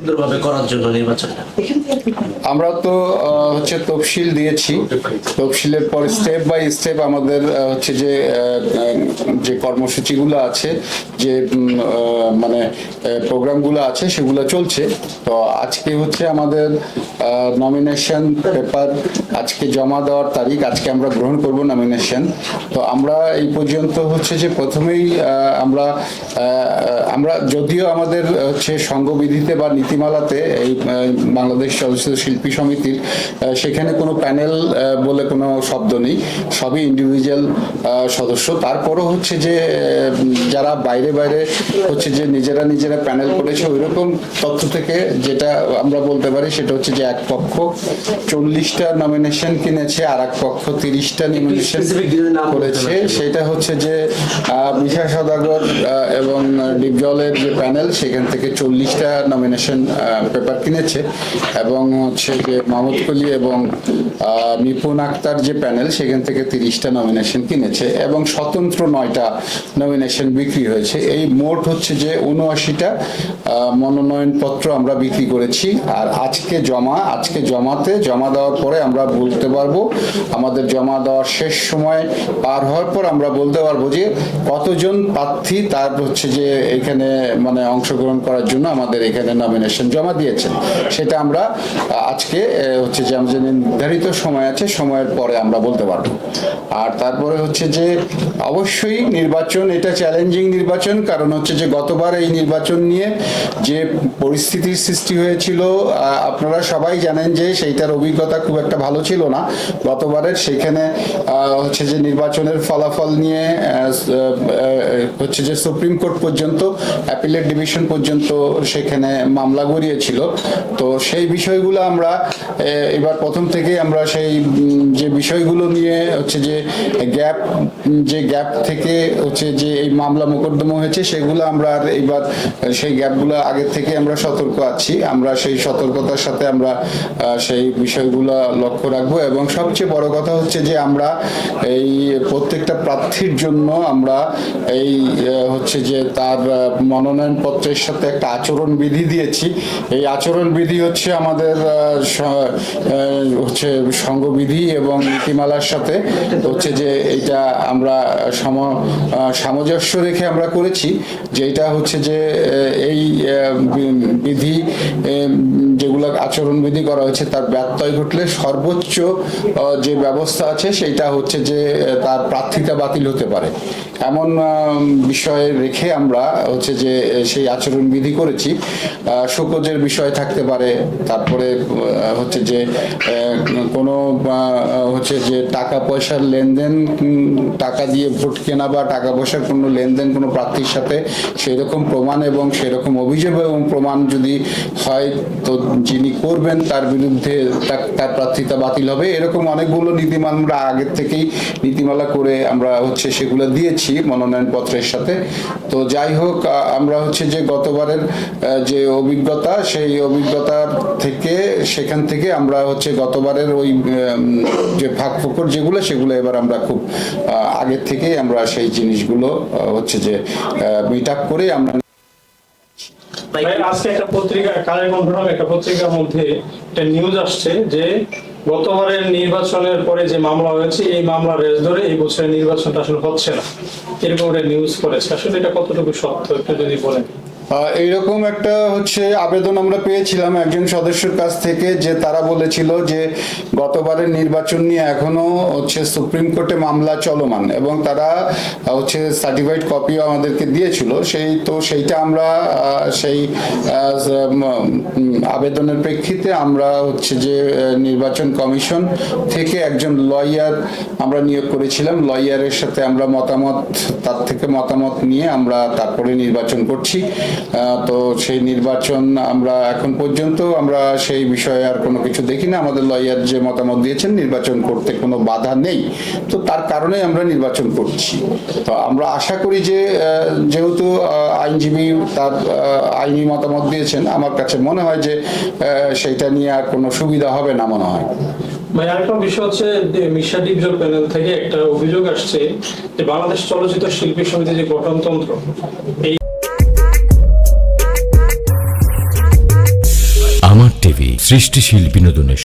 সুন্দরভাবে করার জন্য নির্বাচনটা? আমরা তো হচ্ছে তফসিল দিয়েছি, তফসিলের পর স্টেপ বাই স্টেপ আমাদের হচ্ছে যে কর্মসূচিগুলো আছে, যে মানে প্রোগ্রামগুলো আছে সেগুলো চলছে। তো আজকে হচ্ছে আমাদের নমিনেশন পেপার আজকে জমা দেওয়ার তারিখ, আজকে আমরা গ্রহণ করব নমিনেশন। তো আমরা এই পর্যন্ত হচ্ছে যে প্রথমেই আমরা যদিও আমাদের হচ্ছে সংঘবিধিতে বা নীতিমালাতে এই বাংলাদেশ চলচ্চিত্র শিল্পী সমিতির সেখানে কোনো প্যানেল বলে কোনো শব্দ নেই, সবই ইন্ডিভিজুয়াল সদস্য। তারপরও হচ্ছে যে যারা বাইরে বাইরে হচ্ছে যে নিজেরা প্যানেল করেছে, ওই রকম তথ্য থেকে যেটা আমরা বলতে পারি সেটা হচ্ছে যে এক পক্ষ 40টা নমিনেশন কিনেছে, আর এক পক্ষ 30টা নমিনেশন করেছে। সেটা হচ্ছে যে বিশা সদাগর এবং ডিপজলের যে প্যানেল সেখান থেকে 40টা নমিনেশন পেপার কিনেছে, এবং হচ্ছে যে মাহমুদ কলি এবং নিপুণ আক্তার যে প্যানেল সেখান থেকে 30টা নমিনেশন কিনেছে, এবং স্বতন্ত্র 9টা নমিনেশন বিক্রি হয়েছে। এই মোট হচ্ছে যে 79টা মনোনয়নপত্র আমরা বিক্রি করেছি। আর আজকে জমাতে জমা দেওয়ার পরে আমরা বলতে পারবো, আমাদের জমা দেওয়ার শেষ সময় পার হওয়ার পর আমরা বলতে পারবো যে কতজন প্রার্থী তার হচ্ছে যে এখানে মানে অংশগ্রহণ করার জন্য আমাদের এখানে নমিনেশন জমা দিয়েছেন। সেটা আমরা আজকে হচ্ছে যে আমাদের নির্ধারিত সময় আছে, সময়ের পরে আমরা বলতে পারবো। আর তারপরে হচ্ছে যে অবশ্যই নির্বাচন, এটা চ্যালেঞ্জিং নির্বাচন, কারণ হচ্ছে যে গতবার এই নির্বাচন নিয়ে যে পরিস্থিতির সৃষ্টি হয়েছিল আপনারা সবাই জানেন যে সেইটার অভিজ্ঞতা খুব একটা ভালো ছিল না গতবারের। সেখানে হচ্ছে যে নির্বাচনের ফলাফল নিয়ে হচ্ছে যে সুপ্রিম কোর্ট পর্যন্ত, অ্যাপিলেট ডিভিশন পর্যন্ত সেখানে মামলা গড়িয়েছিল। তো সেই বিষয়গুলো আমরা এবার প্রথম থেকে আমরা সেই যে বিষয়গুলো নিয়ে হচ্ছে যে গ্যাপ থেকে হচ্ছে যে এই মামলা মোকদ্দমা হয়েছে সেগুলো আমরা আর এইবার সেই গ্যাপগুলো আগের থেকে আমরা সতর্ক আছি। আমরা সেই সতর্কতার সাথে আমরা সেই বিষয়গুলো লক্ষ্য রাখবো, এবং সবচেয়ে বড় কথা হচ্ছে যে আমরা এই প্রত্যেকটা প্রার্থীর জন্য আমরা এই হচ্ছে যে তার মনোনয়নপত্রের সাথে একটা আচরণ বিধি দিয়েছি। এই আচরণ বিধি হচ্ছে আমাদের হচ্ছে সংঘবিধি এবং নীতিমালার সাথে হচ্ছে যে এটা আমরা সামঞ্জস্য রেখে আমরা করেছি, যেটা হচ্ছে যে এই বিধি যেগুলো আচরণ বিধি করা হয়েছে তার ব্যত্যয় ঘটলে সর্বোচ্চ যে ব্যবস্থা আছে সেইটা হচ্ছে যে তার প্রার্থিতা বাতিল হতে পারে, এমন বিষয় রেখে আমরা হচ্ছে যে সেই আচরণ বিধি করেছি। শোকজের বিষয় থাকতে পারে, তারপরে হচ্ছে যে কোনো হচ্ছে যে টাকা পয়সার লেনদেন, টাকা দিয়ে ভোট কেনা বা টাকা পয়সার কোনো লেনদেন কোনো প্রার্থীর সাথে সেরকম প্রমাণ এবং সেরকম অভিযোগ এবং প্রমাণ যদি হয় তো যিনি করবেন তার বিরুদ্ধে তার প্রার্থিতা বাতিল হবে। এরকম অনেকগুলো নীতিমালা আমরা আগের থেকেই নীতিমালা করে আমরা হচ্ছে সেগুলো দিয়েছি মনোনয়নপত্রের সাথে। তো যাই হোক, আমরা হচ্ছে যে গতবারের যে অভিজ্ঞতা সেই অভিজ্ঞতার থেকে সেখান থেকে আমরা হচ্ছে গতবারের ওই যে ফাঁক ফোকর যেগুলো সেগুলো এবার আমরা খুব আগের থেকেই আমরা সেই জিনিসগুলো হচ্ছে যে মিট আপ করে আমরা। আজকে একটা পত্রিকা, কালের কণ্ঠ নামে একটা পত্রিকার মধ্যে একটা নিউজ আসছে যে গতবারের নির্বাচনের পরে যে মামলা হয়েছে এই মামলার রেস ধরে এই বছরের নির্বাচনটা আসলে হচ্ছে না, এরকম একটা নিউজ করেছে। আসলে এটা কতটুকু সত্য একটু যদি বলেন। এইরকম একটা হচ্ছে আবেদন আমরা পেয়েছিলাম একজন সদস্যের কাছ থেকে, যে তারা বলেছিল যে গতবারের নির্বাচন নিয়ে এখনো হচ্ছে সুপ্রিম কোর্টে মামলা চলমান, এবং তারা হচ্ছে সার্টিফাইড কপিও আমাদেরকে দিয়েছিল। সেইটা আমরা সেই আবেদনের প্রেক্ষিতে আমরা হচ্ছে যে নির্বাচন কমিশন থেকে একজন লয়ার আমরা নিয়োগ করেছিলাম। লয়ারের সাথে আমরা তার থেকে মতামত নিয়ে আমরা তারপরে নির্বাচন করছি। তো সেই নির্বাচন আমরা এখন পর্যন্ত আমরা সেই বিষয়ে আর কোনো কিছু দেখি না। আমাদের লয়ার যে মতামত দিয়েছেন নির্বাচন করতে কোনো বাধা নেই, তো তার কারণে আমরা নির্বাচন করছি। তো আমরা আশা করি যে যেহেতু আইনজীবী তার আইনি মতামত দিয়েছেন, আমার কাছে মনে হয় যে সেইটা নিয়ে আর কোনো সুবিধা হবে না মনে হয়। ভাই আরেকটা বিষয় হচ্ছে মিশা ডিপজল প্যানেল থেকে একটা অভিযোগ আসছে যে বাংলাদেশ চলচ্চিত্র শিল্পী সমিতি যে গঠনতন্ত্র এই টিভি, সৃষ্টিশীল বিনোদনের